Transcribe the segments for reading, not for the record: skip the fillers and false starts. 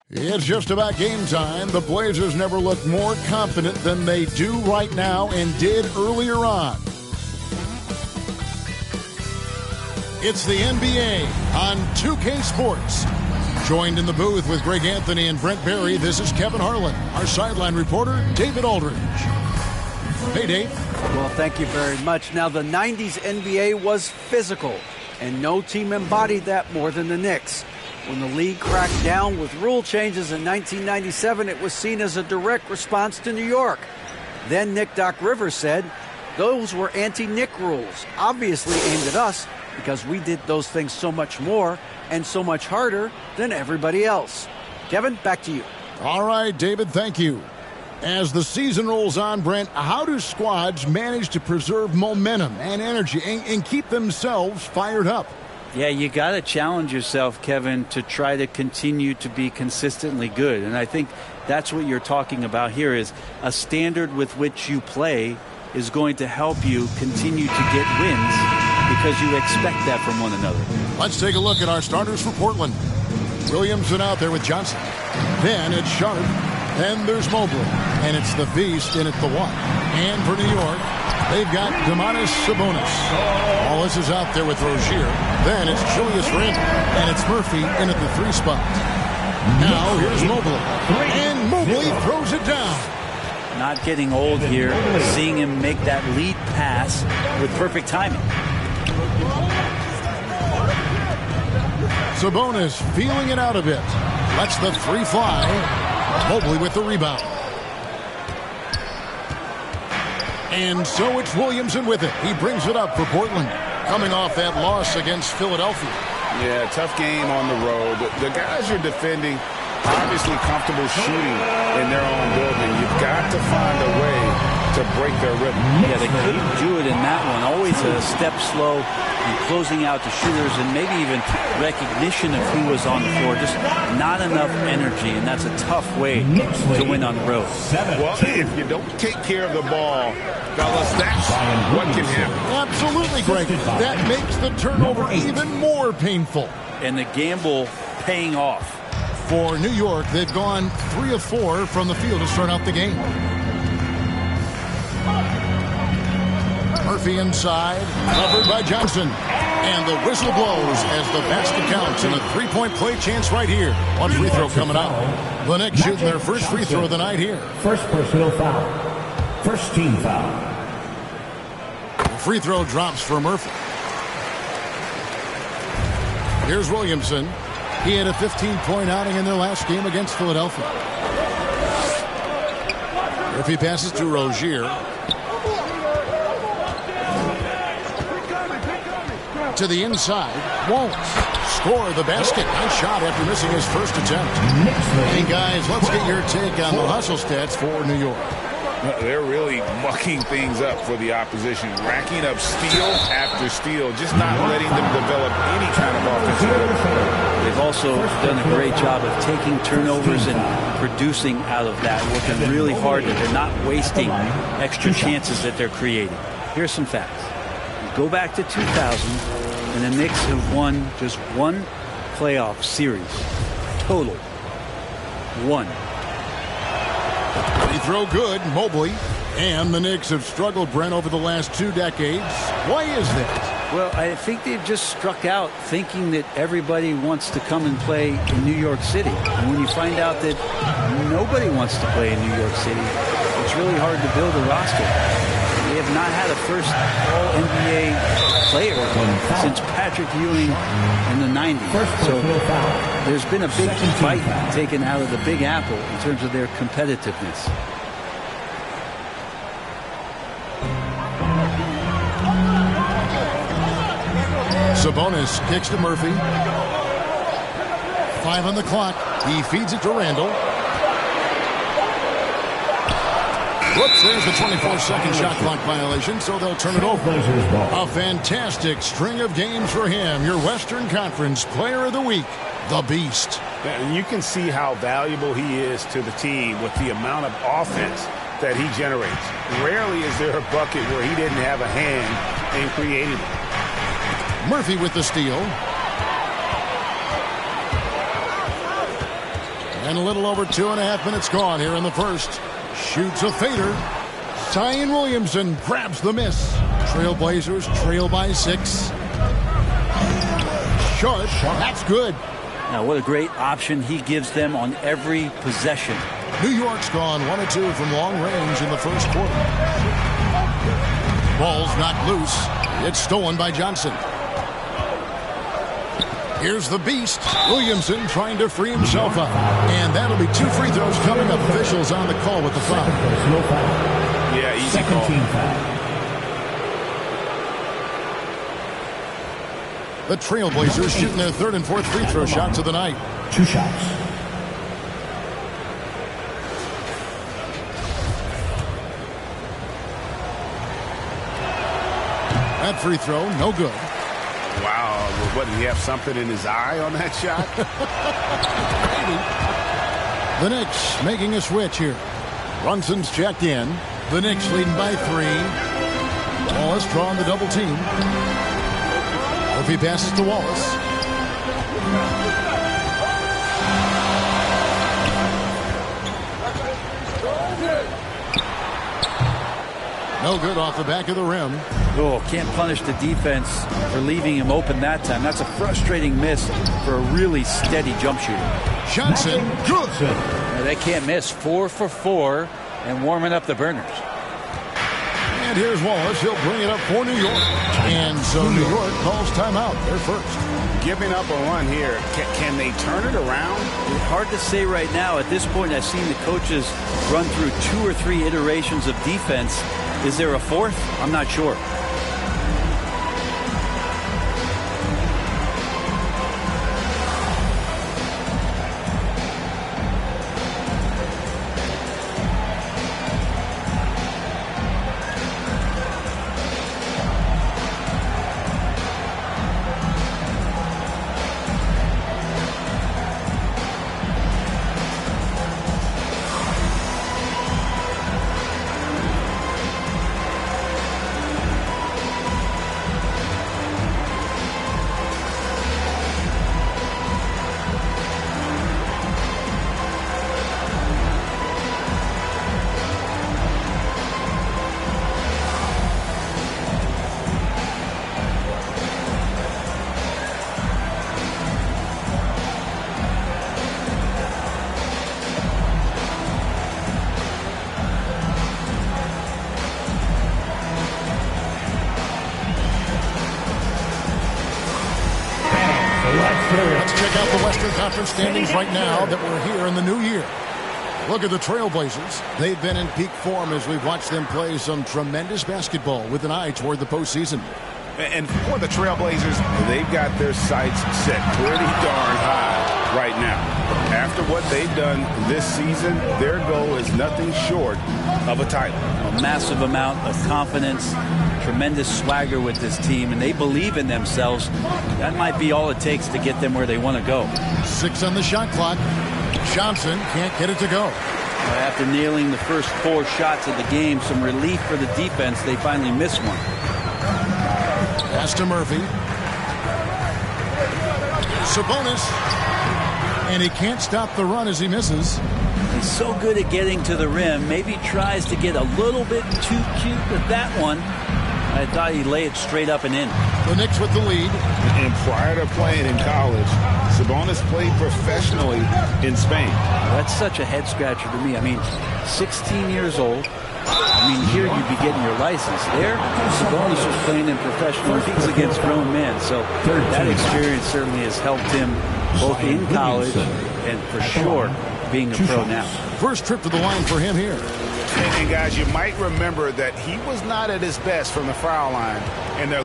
It's just about game time. The Blazers never looked more confident than they do right now and did earlier on. It's the NBA on 2K Sports. Joined in the booth with Greg Anthony and Brent Barry, this is Kevin Harlan. Our sideline reporter, David Aldridge. Hey, Dave. Well, thank you very much. Now, the 90s NBA was physical, and no team embodied that more than the Knicks. When the league cracked down with rule changes in 1997, it was seen as a direct response to New York. Then Nick Doc Rivers said, those were anti-Nick rules, obviously aimed at us because we did those things so much more and so much harder than everybody else. Kevin, back to you. All right, David, thank you. As the season rolls on, Brent, how do squads manage to preserve momentum and energy and keep themselves fired up? Yeah, you got to challenge yourself, Kevin, to try to continue to be consistently good. And I think that's what you're talking about here is a standard with which you play is going to help you continue to get wins because you expect that from one another. Let's take a look at our starters for Portland. Williamson out there with Johnson. Then it's Sharp. Then there's Mobley. And it's the Beast in at the one. And for New York, they've got Domantas Sabonis. Wallace is out there with Rozier. Then it's Julius Randle. And it's Murphy in at the 3 spot. Now here's Mobley. And Mobley throws it down. Not getting old here. Seeing him make that lead pass with perfect timing. Sabonis feeling it out a bit. Lets the 3 fly. Mobley with the rebound. And so it's Williamson with it. He brings it up for Portland. Coming off that loss against Philadelphia. Yeah, tough game on the road. The guys you're defending, obviously comfortable shooting in their own building. You've got to find a way to break their rhythm. Yeah, they couldn't do it in that one. Always a step slow and closing out the shooters and maybe even recognition of who was on the floor. Just not enough energy, and that's a tough way to win on the road. Well, if you don't take care of the ball, fellas, that's what can happen. Absolutely, Greg. That makes the turnover even more painful. And the gamble paying off. For New York, they've gone 3 of 4 from the field to start out the game. Murphy inside, covered by Johnson. And the whistle blows as the basket counts and a 3-point play chance right here. One free throw coming out. The Knicks shooting their first free throw of the night here. First personal foul. First team foul. The free throw drops for Murphy. Here's Williamson. He had a 15-point outing in their last game against Philadelphia. Murphy passes to Rozier. To the inside. Won't score the basket. Nice shot after missing his first attempt. Hey, guys, let's get your take on the hustle stats for New York. They're really mucking things up for the opposition, racking up steal after steal, just not letting them develop any kind of offensive ability. They've also done a great job of taking turnovers and producing out of that, working really hard that they're not wasting extra chances that they're creating. Here's some facts. Go back to 2000, and the Knicks have won just one playoff series. Total. One. Free throw good, Mobley. And the Knicks have struggled, Brent, over the last 2 decades. Why is that? Well, I think they've just struck out thinking that everybody wants to come and play in New York City. And when you find out that nobody wants to play in New York City, it's really hard to build a roster. They have not had a first All-NBA player since Patrick Ewing in the 90s. So there's been a big bite taken out of the Big Apple in terms of their competitiveness. Sabonis kicks to Murphy. 5 on the clock. He feeds it to Randle. Whoops, there's the 24-second shot clock violation, so they'll turn it over. A fantastic string of games for him. Your Western Conference Player of the Week, the Beast. And you can see how valuable he is to the team with the amount of offense that he generates. Rarely is there a bucket where he didn't have a hand in creating it. Murphy with the steal. And a little over 2.5 minutes gone here in the first. Shoots a fader. Zion Williamson grabs the miss. Trailblazers trail by 6. Sharp. That's good. Now, what a great option he gives them on every possession. New York's gone 1 of 2 from long range in the first quarter. Ball's knocked loose. It's stolen by Johnson. Here's the beast. Williamson trying to free himself up. And that'll be 2 free throws coming up. Officials on the call with the foul. No foul. Yeah, easy Second call. team foul. The Trailblazers shooting their 3rd and 4th free throw shots of the night. 2 shots. That free throw, no good. Wow. What, did he have something in his eye on that shot? The Knicks making a switch here. Brunson's checked in. The Knicks leading by 3. Wallace drawing the double team. Murphy passes to Wallace. No good off the back of the rim. Oh, can't punish the defense for leaving him open that time. That's a frustrating miss for a really steady jump shooter. Johnson, good. Now, they can't miss. 4 for 4 and warming up the burners. And here's Wallace. He'll bring it up for New York. And so New York calls timeout. They're first. Giving up a run here. Can they turn it around? It's hard to say right now. At this point, I've seen the coaches run through 2 or 3 iterations of defense. Is there a 4th? I'm not sure. Let's check out the Western Conference standings right now that we're here in the new year. Look at the Trailblazers. They've been in peak form as we've watched them play some tremendous basketball with an eye toward the postseason. And for the Trailblazers, they've got their sights set pretty darn high right now. After what they've done this season, their goal is nothing short of a title. A massive amount of confidence, tremendous swagger with this team, and they believe in themselves. That might be all it takes to get them where they want to go. 6 on the shot clock. Johnson can't get it to go. After nailing the first 4 shots of the game, some relief for the defense. They finally missed one. Pass to Murphy. Sabonis. And he can't stop the run as he misses. He's so good at getting to the rim. Maybe tries to get a little bit too cute with that one. I thought he'd lay it straight up and in. The Knicks with the lead. And prior to playing in college, Sabonis played professionally in Spain. That's such a head scratcher to me. I mean, 16 years old. I mean, here you'd be getting your license. There, Sabonis was playing in professional leagues against grown men. So that experience certainly has helped him both in college and for sure being a pro now. First trip to the line for him here. And guys, you might remember that he was not at his best from the foul line. And they're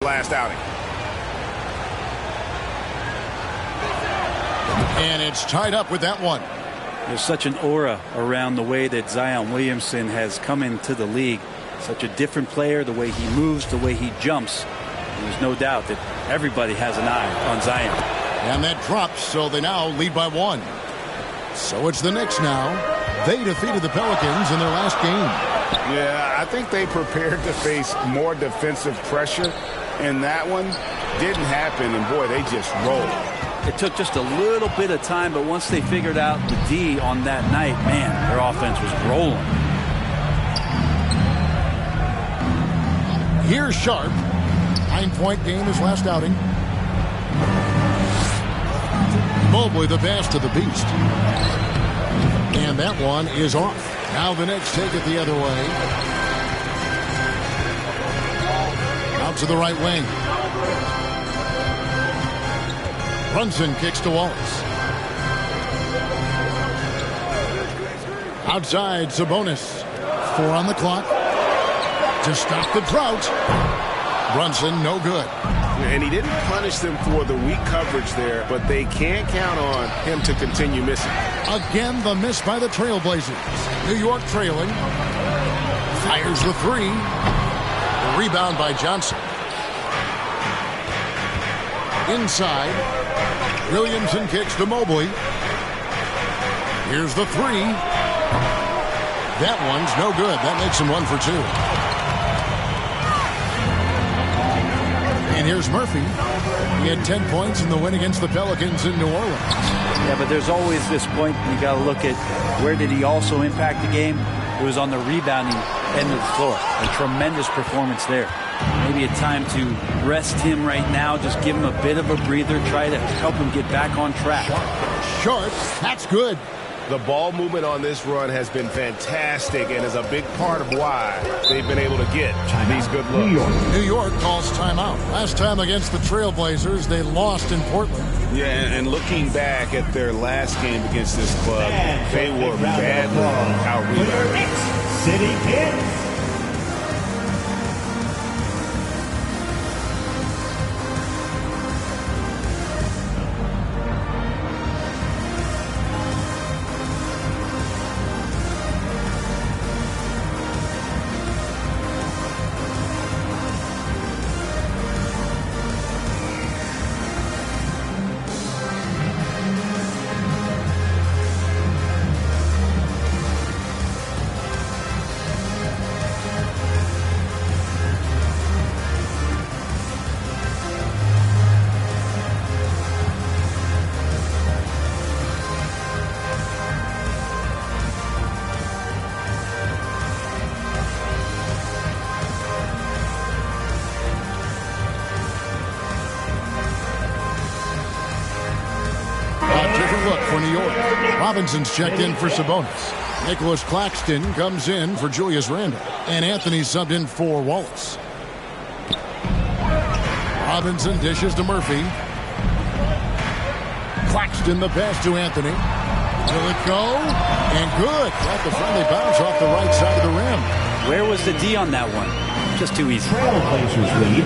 last outing. And it's tied up with that one. There's such an aura around the way that Zion Williamson has come into the league. Such a different player, the way he moves, the way he jumps. There's no doubt that everybody has an eye on Zion. And that drops, so they now lead by 1. So it's the Knicks now. They defeated the Pelicans in their last game. Yeah, I think they prepared to face more defensive pressure, and that one didn't happen, and boy, they just rolled. It took just a little bit of time, but once they figured out the D on that night, man, their offense was rolling. Here's Sharp. 9-point game his last outing. Mobley the pass to the Beast. And that one is off. Now the Knicks take it the other way. Out to the right wing. Brunson kicks to Wallace. Outside, Sabonis. 4 on the clock. To stop the drought. Brunson, no good. And he didn't punish them for the weak coverage there, but they can't count on him to continue missing. Again, the miss by the Trailblazers. New York trailing. Fires the 3. The rebound by Johnson. Inside. Williamson kicks to Mobley. Here's the 3. That one's no good. That makes him 1 for 2. And here's Murphy. He had 10 points in the win against the Pelicans in New Orleans. Yeah, but there's always this point you got to look at where did he also impact the game. It was on the rebounding end of the floor. A tremendous performance there. Maybe a time to rest him right now, just give him a bit of a breather, try to help him get back on track. Short, that's good. The ball movement on this run has been fantastic and is a big part of why they've been able to get these good looks. New York calls timeout. Last time against the Trailblazers, they lost in Portland. Yeah, and looking back at their last game against this club, they were badly out-rebounded. City Kids. For New York. Robinson's checked in for Sabonis. Nicholas Claxton comes in for Julius Randle. And Anthony subbed in for Wallace. Robinson dishes to Murphy. Claxton the pass to Anthony. Will it go? And good. Got the friendly bounce off the right side of the rim. Where was the D on that one? Just too easy. Trailblazers lead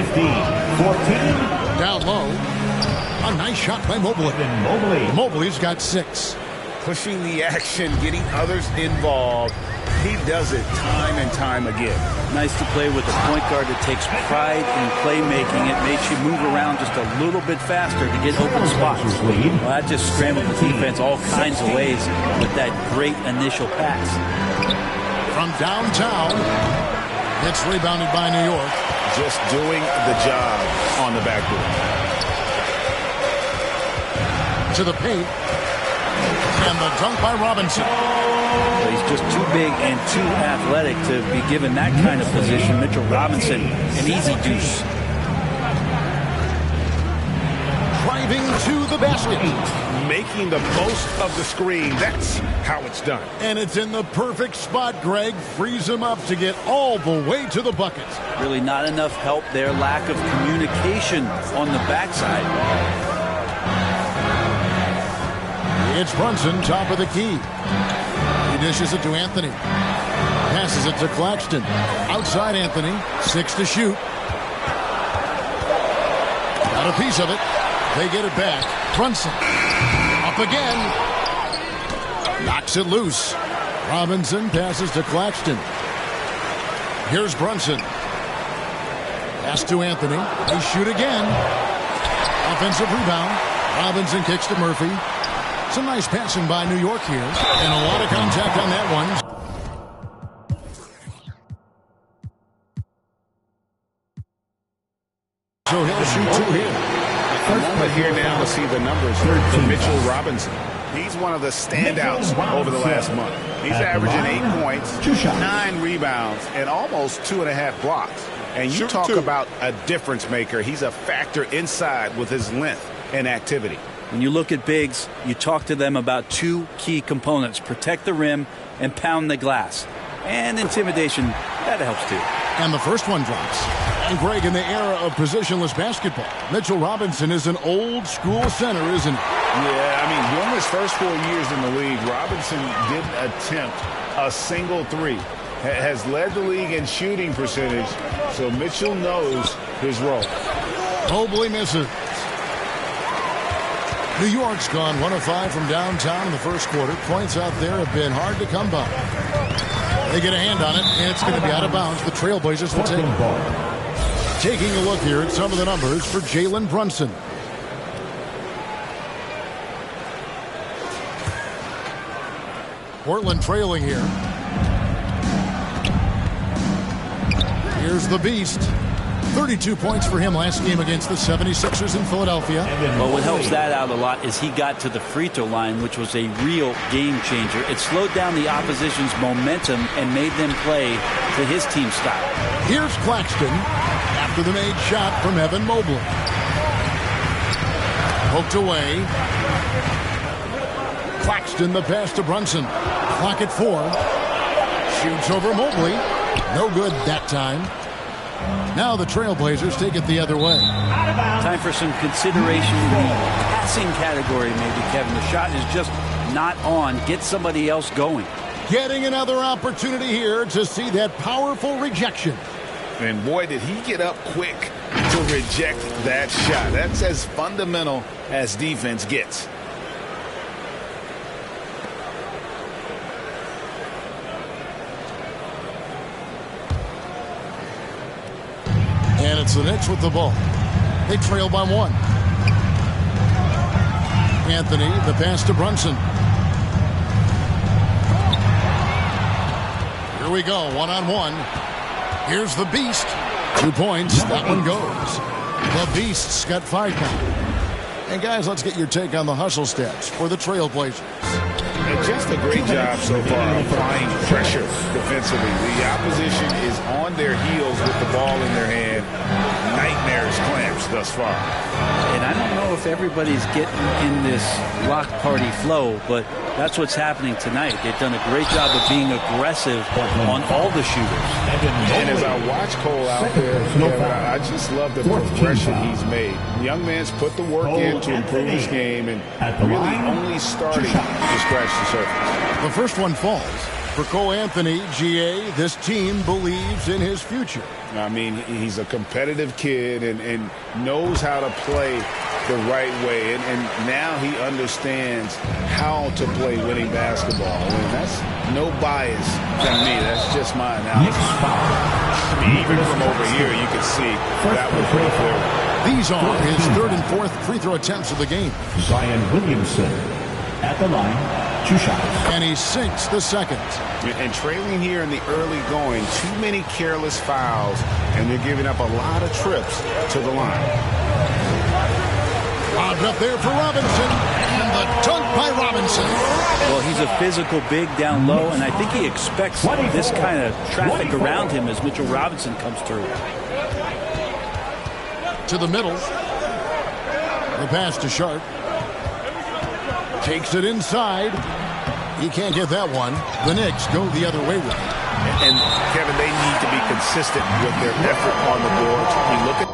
15-14. Down low. A nice shot by Mobley. Mobley's got 6. Pushing the action, getting others involved. He does it time and time again. Nice to play with a point guard that takes pride in playmaking. It makes you move around just a little bit faster to get open spots. Well, that just scrambled the defense all kinds of ways with that great initial pass. From downtown, it's rebounded by New York. Just doing the job on the backboard. To the paint. And the dunk by Robinson. But he's just too big and too athletic to be given that kind of position. Mitchell Robinson, an easy deuce. Driving to the basket. Making the most of the screen. That's how it's done. And it's in the perfect spot, Greg. Frees him up to get all the way to the bucket. Really not enough help there. Lack of communication on the backside. It's Brunson, top of the key. He dishes it to Anthony. Passes it to Claxton. Outside Anthony. 6 to shoot. Got a piece of it. They get it back. Brunson. Up again. Knocks it loose. Robinson passes to Claxton. Here's Brunson. Pass to Anthony. They shoot again. Offensive rebound. Robinson kicks to Murphy. Some nice passing by New York here. And a lot of contact on that one. So he'll shoot two here. A moment here now to see the numbers for Mitchell Robinson. He's one of the standouts over the last month. He's averaging 8 points, 9 rebounds, and almost 2.5 blocks. And you talk about a difference maker. He's a factor inside with his length and activity. When you look at bigs, you talk to them about two key components: protect the rim and pound the glass. And intimidation, that helps too. And the first one drops. And Greg, in the era of positionless basketball, Mitchell Robinson is an old school center, isn't he? Yeah, I mean, during his first 4 years in the league, Robinson didn't attempt a single three. Has led the league in shooting percentage, so Mitchell knows his role. Mobley misses. New York's gone 1 of 5 from downtown in the first quarter. Points out there have been hard to come by. They get a hand on it, and it's going to be out of bounds. The Trailblazers will take it. Taking a look here at some of the numbers for Jalen Brunson. Portland trailing here. Here's the Beast. 32 points for him last game against the 76ers in Philadelphia. Well, what helps that out a lot is he got to the free throw line, which was a real game changer. It slowed down the opposition's momentum and made them play to his team style. Here's Claxton after the made shot from Evan Mobley. Poked away. Claxton, the pass to Brunson. Clock at 4. Shoots over Mobley. No good that time. Now the Trailblazers take it the other way. Time for some consideration in the passing category, maybe, Kevin. The shot is just not on. Get somebody else going. Getting another opportunity here to see that powerful rejection. And boy, did he get up quick to reject that shot. That's as fundamental as defense gets. And it's the Knicks with the ball. They trail by 1. Anthony, the pass to Brunson. Here we go, 1-on-1. Here's the Beast. 2 points, that one goes. The Beast's got 5 now. And guys, let's get your take on the hustle stats for the Trailblazers. And just a great job so far applying pressure defensively. The opposition is on their heels with the ball in their hand. Nightmares clamps thus far. And I don't know if everybody's getting in this block party flow, but that's what's happening tonight. They've done a great job of being aggressive on all the shooters. And as I watch Cole out there, I just love the progression he's made. Young man's put the work in to improve his game and really only starting to scratch the surface. The first one falls. For Cole Anthony, GA, this team believes in his future. I mean, he's a competitive kid and knows how to play the right way. And now he understands how to play winning basketball. And that's no bias from me. That's just my analysis. I mean, even from over here, you can see that was pretty clear. These are his 3rd and 4th free throw attempts of the game. Zion Williamson at the line, 2 shots. And he sinks the second. And trailing here in the early going, too many careless fouls, and they're giving up a lot of trips to the line. Lobbed up there for Robinson, and the dunk by Robinson. Well, he's a physical big down low, and I think he expects this kind of traffic around him as Mitchell Robinson comes through. To the middle. The pass to Sharp. Takes it inside. He can't get that one. The Knicks go the other way with it. And, Kevin, they need to be consistent with their effort on the boards. You look at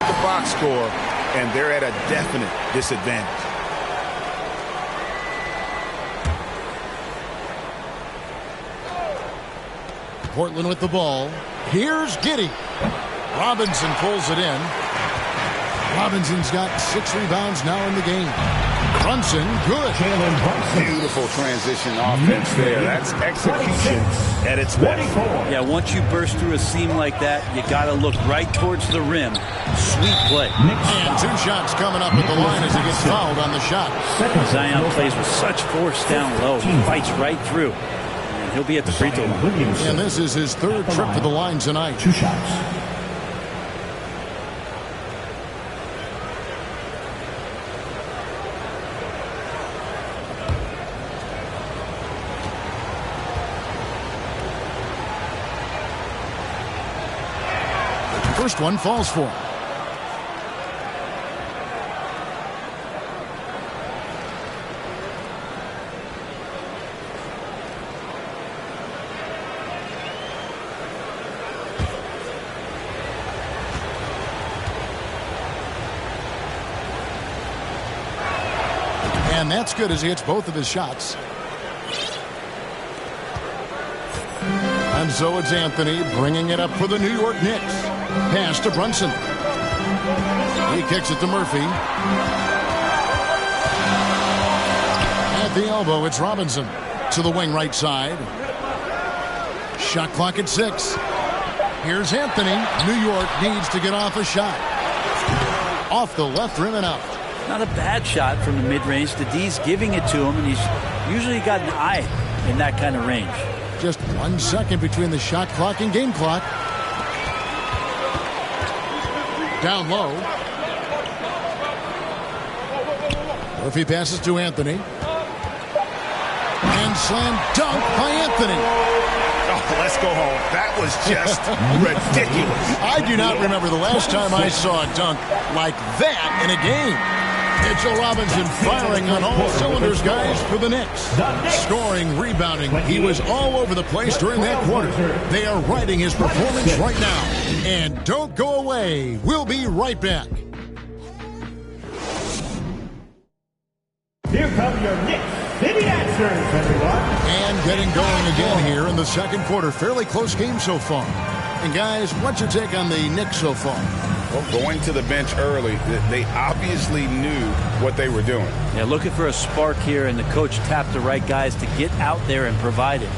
the box score, and they're at a definite disadvantage. Portland with the ball. Here's Giddey. Robinson pulls it in. Robinson's got 6 rebounds now in the game. Brunson, good. Beautiful transition offense there. That's execution at its best. Yeah, once you burst through a seam like that, you got to look right towards the rim. Sweet play. And 2 shots coming up at the line as he gets fouled on the shot. Zion plays with such force down low. He fights right through. And he'll be at the free throw line. And this is his 3rd trip to the line tonight. 2 shots. First one falls for him. And that's good as he hits both of his shots. And so it's Anthony bringing it up for the New York Knicks. Pass to Brunson. He kicks it to Murphy. At the elbow, it's Robinson. To the wing right side. Shot clock at 6. Here's Anthony. New York needs to get off a shot. Off the left rim and out. Not a bad shot from the mid-range. The D's giving it to him, and he's usually got an eye in that kind of range. Just 1 second between the shot clock and game clock. Down low. Murphy passes to Anthony. And slam dunk by Anthony. Oh, let's go home. That was just ridiculous. I do not remember the last time I saw a dunk like that in a game. Mitchell Robinson firing on all cylinders, guys, for the Knicks. Scoring, rebounding. He was all over the place during that quarter. They are riding his performance right now. And don't go away. We'll be right back. Here come your Knicks City answers, everyone. And getting going again here in the second quarter. Fairly close game so far. And guys, what's your take on the Knicks so far? Well, going to the bench early, they obviously knew what they were doing. Yeah, looking for a spark here, and the coach tapped the right guys to get out there and provide it.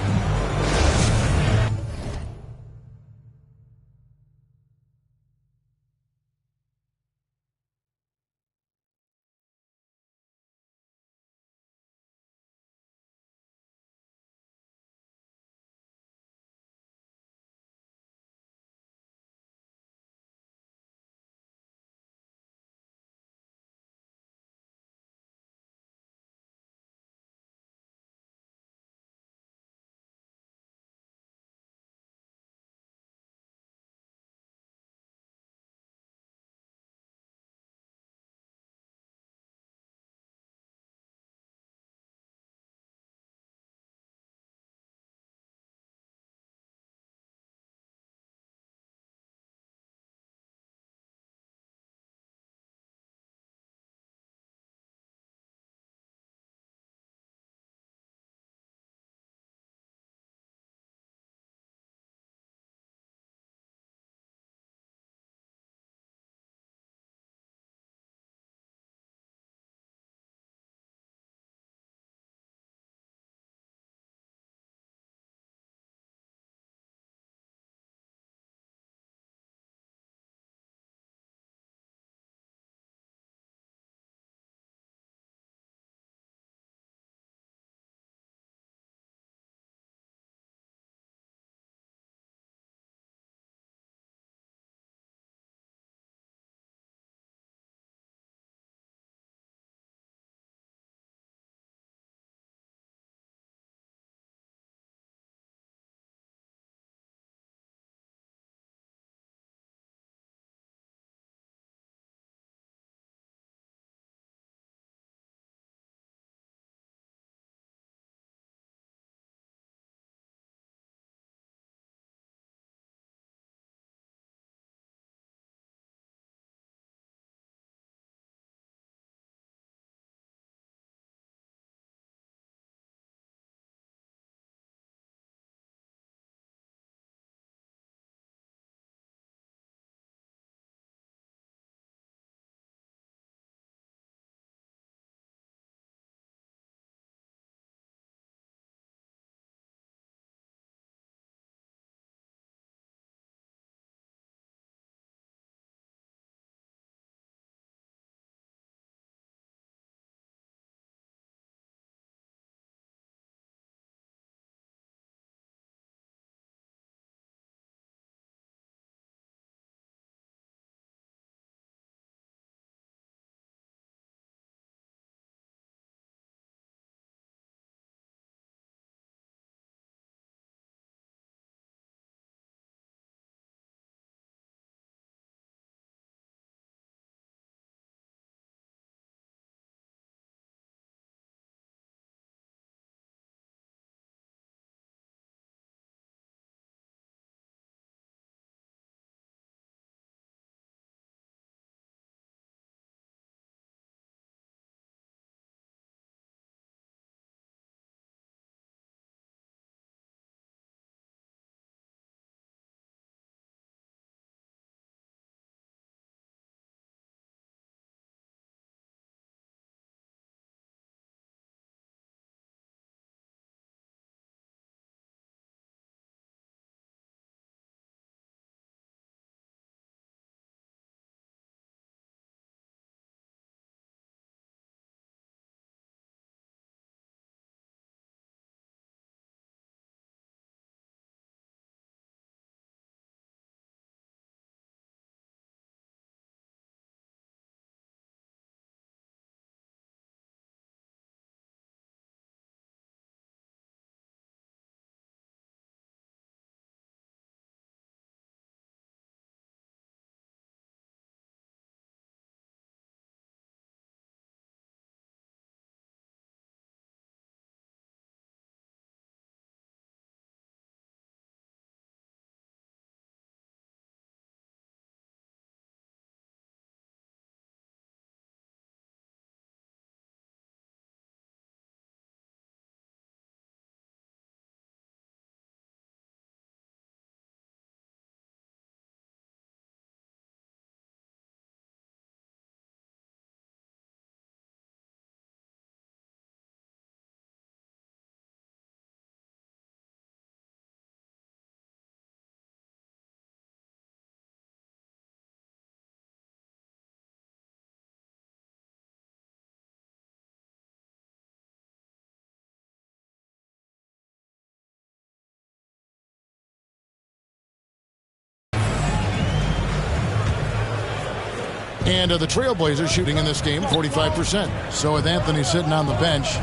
And the Trailblazers shooting in this game 45%. So with Anthony sitting on the bench,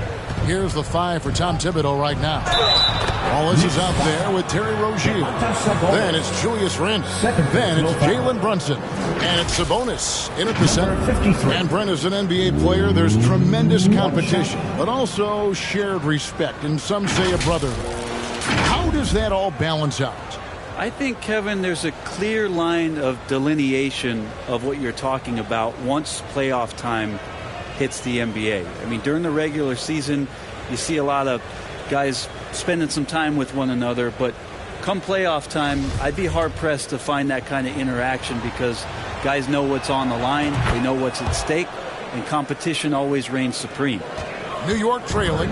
here's the 5 for Tom Thibodeau right now. Wallace is out there with Terry Rozier. Then it's Julius Randle. Then it's Jalen Brunson. And it's Sabonis in at the center. And Brent is an NBA player. There's tremendous competition, but also shared respect, and some say a brotherhood. How does that all balance out? I think, Kevin, there's a clear line of delineation of what you're talking about once playoff time hits the NBA. I mean, during the regular season, you see a lot of guys spending some time with one another, but come playoff time, I'd be hard-pressed to find that kind of interaction because guys know what's on the line, they know what's at stake, and competition always reigns supreme. New York trailing.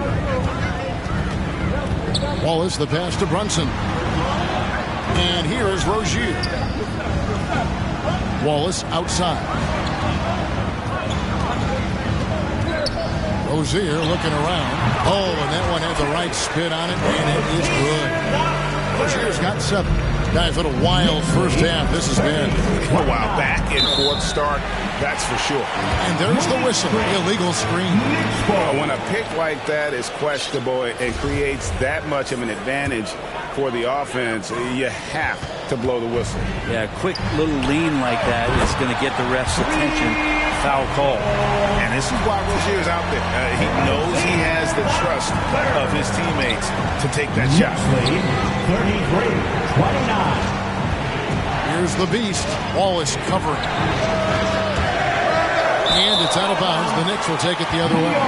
Wallace, the pass to Brunson. And here is Rozier. Wallace outside. Rozier looking around. Oh, and that one had the right spin on it, and it is good. Rozier's got 7. Guys, what a wild first half this has been. Wow, back and forth start, that's for sure. And there's the whistle, illegal screen. When a pick like that is questionable and creates that much of an advantage for the offense, you have to blow the whistle. Yeah, a quick little lean like that is going to get the ref's attention. Foul call. And this is why Rozier's out there. He knows he has the trust of his teammates to take that shot. 33-29. Here's the beast. Wallace covering. And it's out of bounds. The Knicks will take it the other way.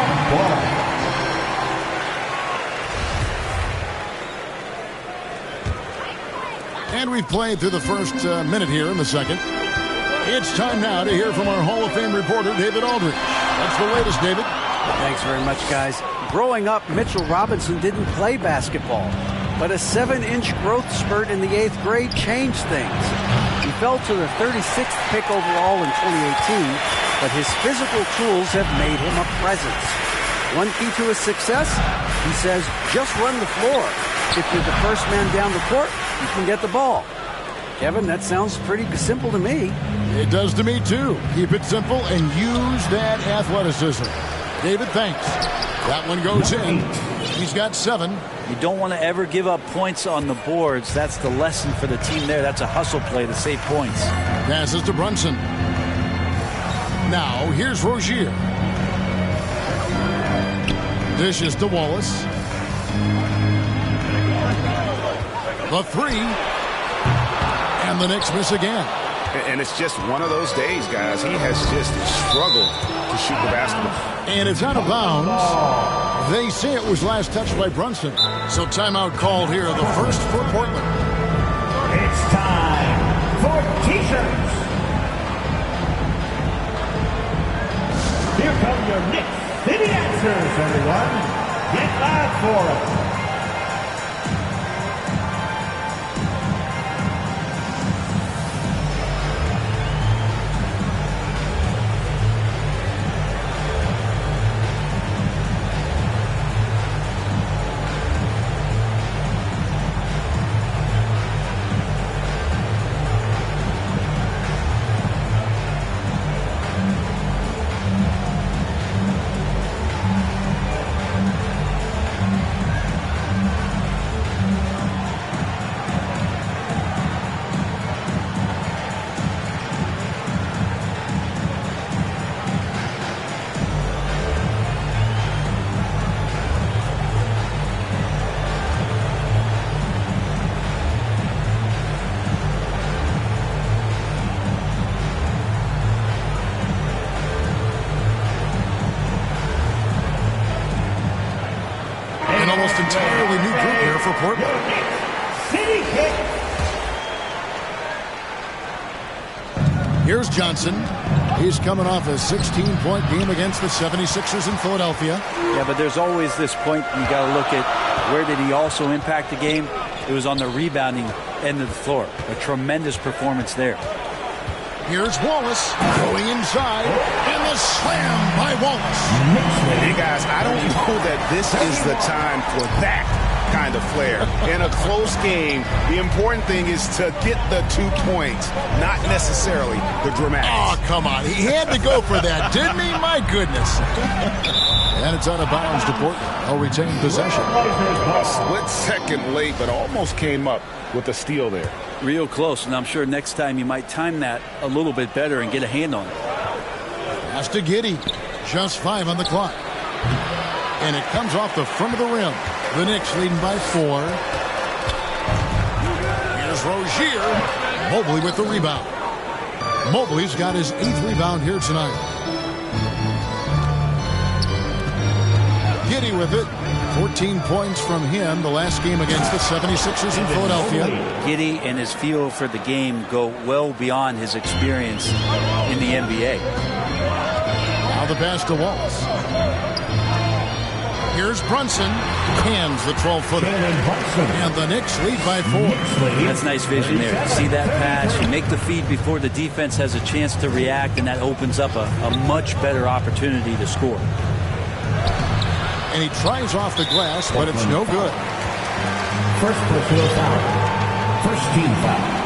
And we've played through the first minute here in the second. It's time now to hear from our Hall of Fame reporter, David Aldridge. That's the latest, David. Thanks very much, guys. Growing up, Mitchell Robinson didn't play basketball, but a 7-inch growth spurt in the 8th grade changed things. He fell to the 36th pick overall in 2018, but his physical tools have made him a presence. One key to his success, he says, just run the floor. If you're the first man down the court, you can get the ball. Kevin, that sounds pretty simple to me. It does to me, too. Keep it simple and use that athleticism. David, thanks. That one goes in. He's got 7. You don't want to ever give up points on the boards. That's the lesson for the team there. That's a hustle play to save points. Passes to Brunson. Now, here's Rozier. Dishes to Wallace. The 3. And the Knicks miss again. And it's just one of those days, guys. He has just struggled to shoot the basketball. And it's out of bounds. They say it was last touched by Brunson. So timeout called here, the first for Portland. It's time for T-shirts. Here come your Knicks City answers, everyone. Get loud for them. Entirely new group here for Portland. City kick. Here's Johnson. He's coming off a 16-point game against the 76ers in Philadelphia. Yeah, but there's always this point you got to look at where did he also impact the game. It was on the rebounding end of the floor. A tremendous performance there. Here's Wallace going inside, and the slam by Wallace. Hey, guys, I don't know that this is the time for that kind of flair. In a close game, the important thing is to get the 2 points, not necessarily the dramatics. Oh, come on. He had to go for that, didn't he? My goodness. And it's out of bounds to Portland. They'll retain possession. A split second late, but almost came up with a steal there. Real close, and I'm sure next time you might time that a little bit better and get a hand on it. Pass to Giddey. Just 5 on the clock. And it comes off the front of the rim. The Knicks leading by 4. Here's Rozier. Mobley with the rebound. Mobley's got his 8th rebound here tonight. Giddey with it. 14 points from him the last game against the 76ers in Philadelphia. Giddey and his feel for the game go well beyond his experience in the NBA. Now the pass to Wallace. Here's Brunson. Hands the 12-footer. And the Knicks lead by 4. That's nice vision there. You see that pass, you make the feed before the defense has a chance to react, and that opens up a much better opportunity to score. And he tries off the glass, but it's no good. First personal foul. First team foul.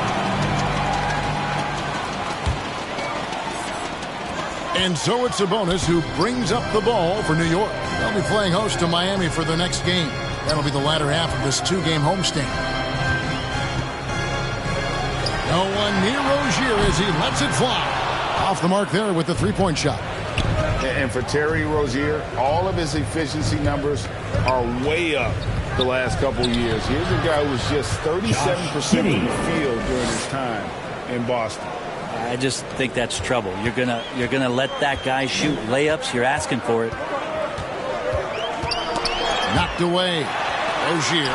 And so it's Sabonis who brings up the ball for New York. They'll be playing host to Miami for their next game. That'll be the latter half of this 2-game homestand. No one near Rozier as he lets it fly. Off the mark there with the 3-point shot. And for Terry Rozier, all of his efficiency numbers are way up the last couple years. Here's a guy who was just 37% from the field during his time in Boston. I just think that's trouble. You're gonna let that guy shoot layups. You're asking for it. Knocked away. Rozier.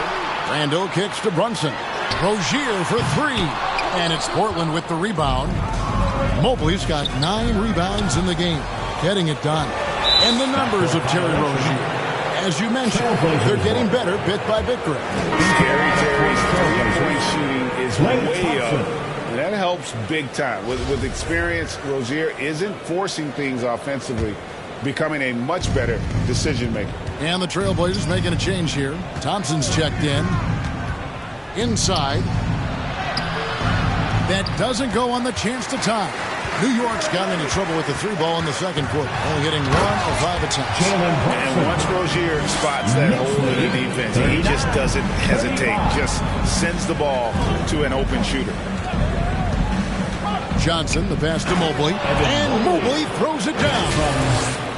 Randall kicks to Brunson. Rozier for 3. And it's Portland with the rebound. Mobley's got 9 rebounds in the game. Getting it done. And the numbers of Terry Rozier. As you mentioned, they're getting better bit by bit, Greg. Scary Terry's 3-point shooting is way up. And that helps big time. With experience, Rozier isn't forcing things offensively, becoming a much better decision maker. And the Trailblazers making a change here. Thompson's checked in. Inside. That doesn't go on the chance to tie. New York's gotten into trouble with the 3-ball in the second quarter, only hitting 1 of 5 attempts. And once Rozier spots that hole in the defense, he just doesn't hesitate, just sends the ball to an open shooter. Johnson, the pass to Mobley, and Mobley throws it down.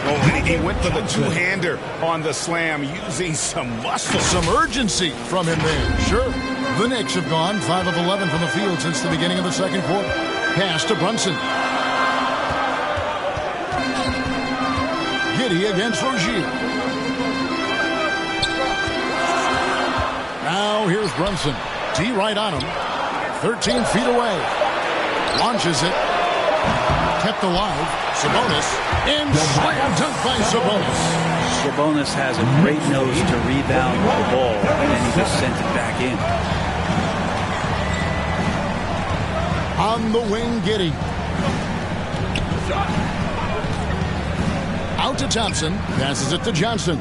Oh, and he went for the two-hander on the slam, using some muscle. Some urgency from him there, sure. The Knicks have gone 5 of 11 from the field since the beginning of the second quarter. Pass to Brunson. Giddey against Rozier. Now here's Brunson. D right on him. 13 feet away. Launches it. Kept alive. Sabonis. And slam dunk by Sabonis. Sabonis has a great nose to rebound the ball, and then he just sent it back in. On the wing, Giddey. Out to Thompson. Passes it to Johnson.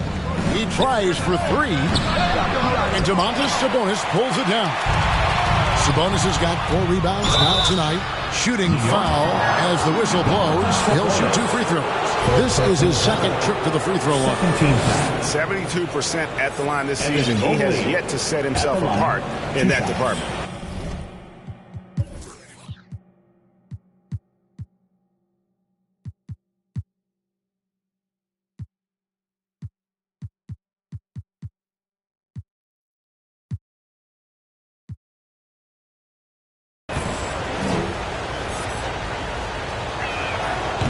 He tries for 3. And Domantas Sabonis pulls it down. Sabonis has got 4 rebounds now tonight. Shooting foul as the whistle blows. He'll shoot 2 free throws. This is his second trip to the free throw line. 72% at the line this season. He has yet to set himself apart in that department.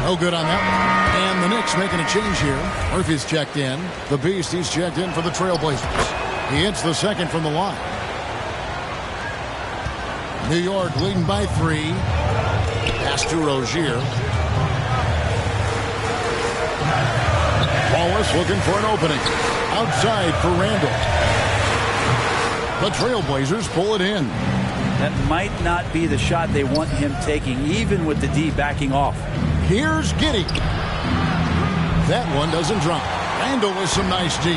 No good on that one. And the Knicks making a change here. Murphy's checked in. The Beast, he's checked in for the Trailblazers. He hits the second from the line. New York leading by 3. Pass to Rozier. Wallace looking for an opening. Outside for Randall. The Trailblazers pull it in. That might not be the shot they want him taking, even with the D backing off. Here's Giddey. That one doesn't drop. Randall with some nice D.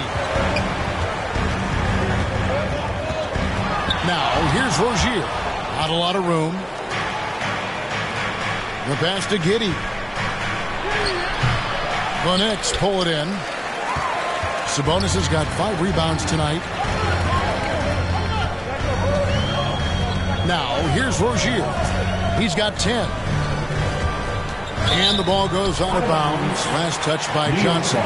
Now, here's Rozier. Not a lot of room. The pass to Giddey. The Knicks pull it in. Sabonis has got 5 rebounds tonight. Now, here's Rozier. He's got 10. And the ball goes out of bounds. Last touch by Johnson.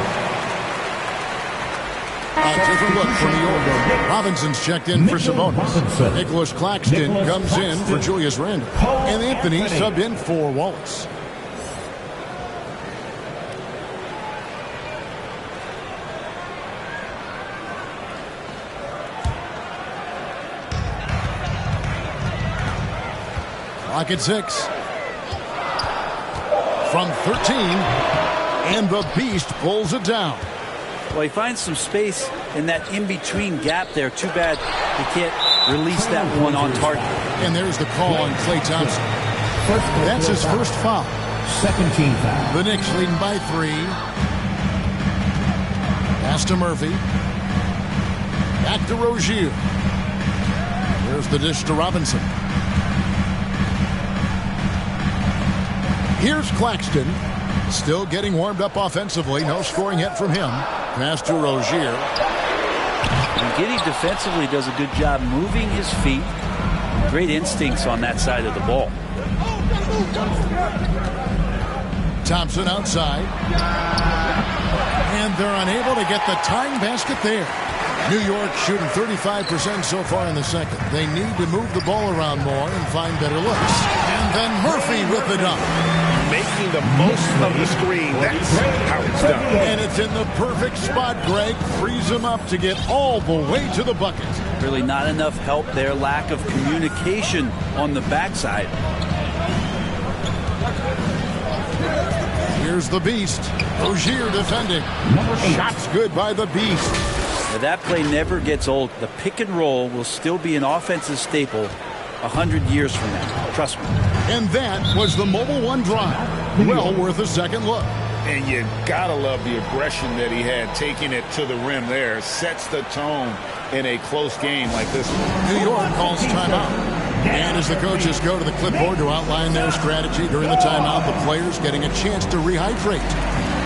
A different look for New York. Robinson's checked in for Sabonis. Nicholas Claxton comes in for Julius Randle. And Anthony subbed in for Wallace. Clock at 6. From 13. And the Beast pulls it down. Well, he finds some space in that in-between gap there. Too bad he can't release that one on target. And there's the call on Klay Thompson. That's his first foul. Second team foul. The Knicks leading by 3. Pass to Murphy. Back to Rozier. There's the dish to Robinson. Here's Claxton. Still getting warmed up offensively. No scoring yet from him. Pass to Rozier. And Giddey defensively does a good job moving his feet. Great instincts on that side of the ball. Thompson outside. And they're unable to get the tying basket there. New York shooting 35% so far in the second. They need to move the ball around more and find better looks. And then Murphy with the dunk. Making the most of the screen. That's how it's done. And it's in the perfect spot. Greg frees him up to get all the way to the bucket. Really not enough help there. Lack of communication on the backside. Here's the Beast. Rozier defending. Shots good by the Beast. Now that play never gets old. The pick and roll will still be an offensive staple 100 years from now. Trust me. And that was the Mobile One drive. Well worth a second look. And you gotta love the aggression that he had, taking it to the rim there. Sets the tone in a close game like this one. New York calls timeout. And as the coaches go to the clipboard to outline their strategy during the timeout, the players getting a chance to rehydrate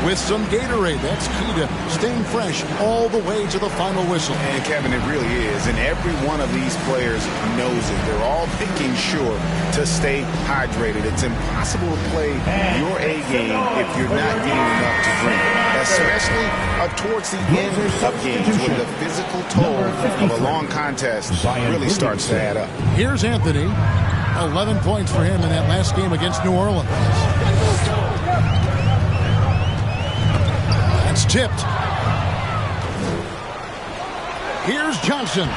with some Gatorade. That's key to staying fresh all the way to the final whistle. And Kevin, it really is. And every one of these players knows it. They're all making sure to stay hydrated. It's impossible to play your A game if you're not getting enough to drink, especially towards the end of games when the physical toll of a long contest really starts to add up. Here's Anthony. 11 points for him in that last game against New Orleans. It's tipped. Here's Johnson.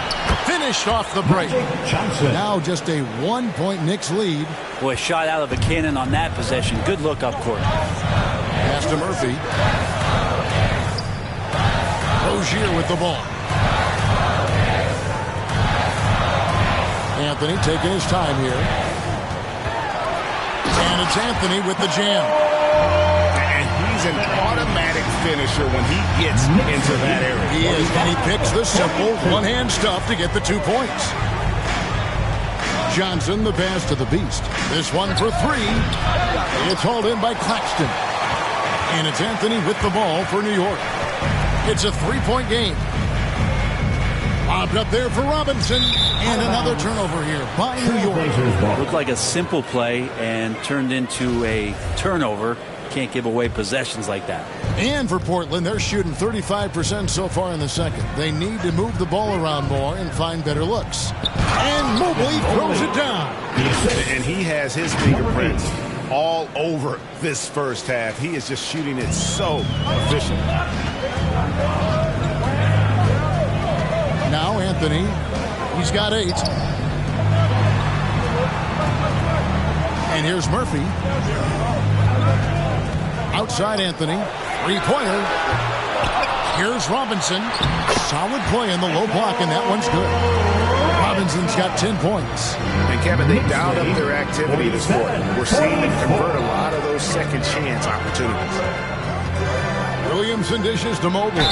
Finished off the break. Johnson. Now just a 1-point Knicks lead. Boy, shot out of a cannon on that possession. Good look up court. Pass to Murphy. Rozier with the ball. Anthony taking his time here. And it's Anthony with the jam. And he's an automatic finisher when he gets into that area. He is, and he picks the simple one-hand stuff to get the 2 points. Johnson, the pass to the Beast. This one for 3. It's hauled in by Claxton. And it's Anthony with the ball for New York. It's a 3-point game. Lobbed up there for Robinson. And another turnover here by New York. Looked like a simple play and turned into a turnover. Can't give away possessions like that. And for Portland, they're shooting 35% so far in the second. They need to move the ball around more and find better looks. And Mobley throws it down. And he has his fingerprints all over this first half. He is just shooting it so efficient. Now Anthony, he's got 8. And here's Murphy. Outside Anthony, 3-pointer. Here's Robinson. Solid play in the low block, and that one's good. Robinson's got 10 points. And Kevin, they dialed up their activity this quarter. We're seeing them convert a lot of those second chance opportunities. Williamson dishes to Mobley.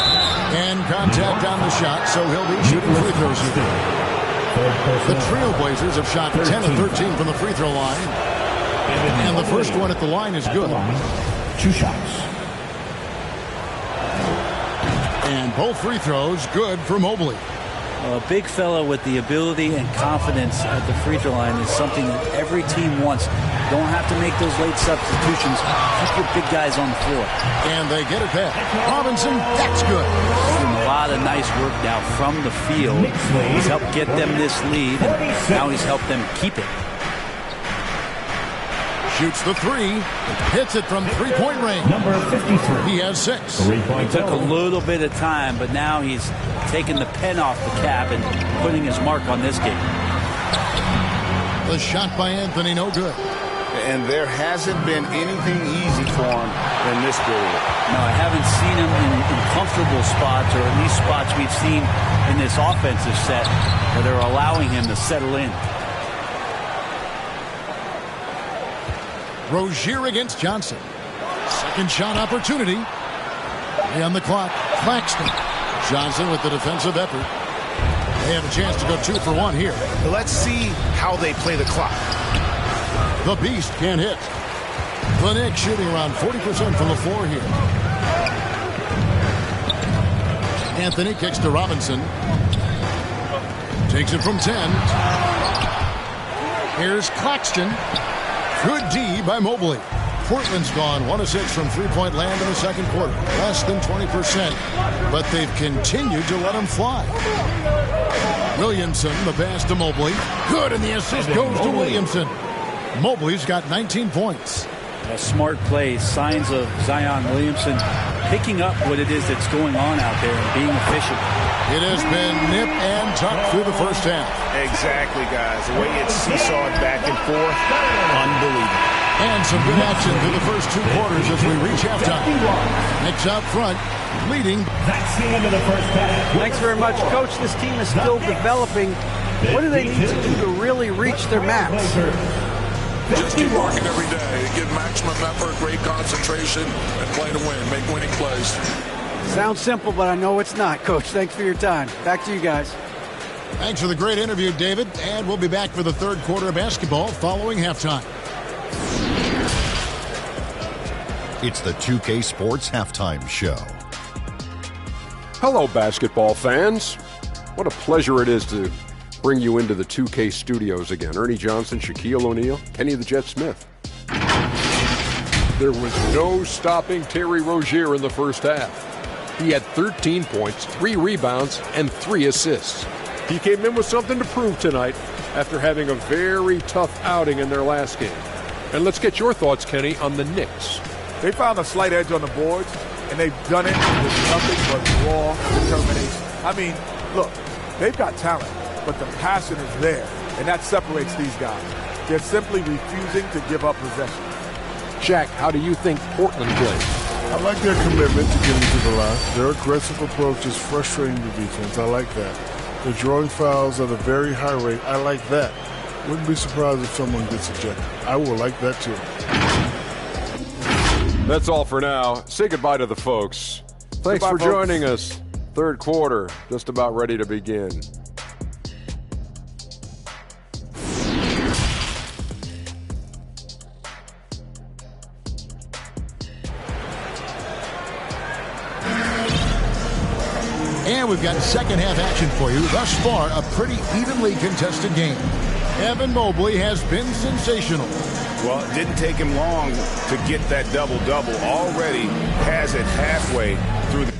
And contact on the shot, so he'll be shooting free throws here. The Trailblazers have shot 10 of 13 from the free throw line. And the first one at the line is good. 2 shots. And both free throws good for Mobley. A big fellow with the ability and confidence at the free throw line is something that every team wants. Don't have to make those late substitutions. Keep your big guys on the floor. And they get it back. Robinson, that's good. Doing a lot of nice work now from the field. He's helped get them this lead, and now he's helped them keep it. Shoots the three. Hits it from three-point range. Number 53. He has 6. It took a little bit of time, but now he's taking the pen off the cap and putting his mark on this game. The shot by Anthony, no good. And there hasn't been anything easy for him in this period. No, I haven't seen him in comfortable spots, or at least spots we've seen in this offensive set where they're allowing him to settle in. Rozier against Johnson. Second shot opportunity. 3 on the clock. Claxton. Johnson with the defensive effort. They have a chance to go 2 for 1 here. Let's see how they play the clock. The Beast can't hit. The Knicks shooting around 40% from the floor here. Anthony kicks to Robinson. Takes it from 10. Here's Claxton. Good D by Mobley. Portland's gone 1 of 6 from three-point land in the second quarter. Less than 20%. But they've continued to let him fly. Williamson, the pass to Mobley. Good, and the assist goes to Williamson. Mobley's got 19 points. A smart play, signs of Zion Williamson picking up what it is that's going on out there and being efficient. It has been nip and tuck through the first half. Exactly, guys. The way it's seesawed back and forth, unbelievable. And some good action through the first 2 quarters as we reach halftime. Knicks out front, leading. That's the end of the first half. Thanks very much, Coach. This team is still developing. What do they need to do to really reach their max? Just keep working every day. Give maximum effort, great concentration, and play to win. Make winning plays. Sounds simple, but I know it's not, Coach. Thanks for your time. Back to you guys. Thanks for the great interview, David. And we'll be back for the third quarter of basketball following halftime. It's the 2K Sports Halftime Show. Hello, basketball fans. What a pleasure it is to bring you into the 2K studios again. Ernie Johnson, Shaquille O'Neal, Kenny the Jet Smith. There was no stopping Terry Rozier in the first half. He had 13 points, 3 rebounds, and 3 assists. He came in with something to prove tonight after having a very tough outing in their last game. And let's get your thoughts, Kenny, on the Knicks. They found a slight edge on the boards, and they've done it with nothing but raw determination. I mean, look, they've got talent, but the passion is there, and that separates these guys. They're simply refusing to give up possession. Shaq, how do you think Portland plays? I like their commitment to getting to the line. Their aggressive approach is frustrating the defense. I like that. They're drawing fouls at a very high rate. I like that. Wouldn't be surprised if someone gets ejected. I will like that too. That's all for now. Say goodbye to the folks. Thanks for joining us. Third quarter, just about ready to begin. And we've got second half action for you. Thus far, a pretty evenly contested game. Evan Mobley has been sensational. Well, it didn't take him long to get that double-double. Already has it halfway through the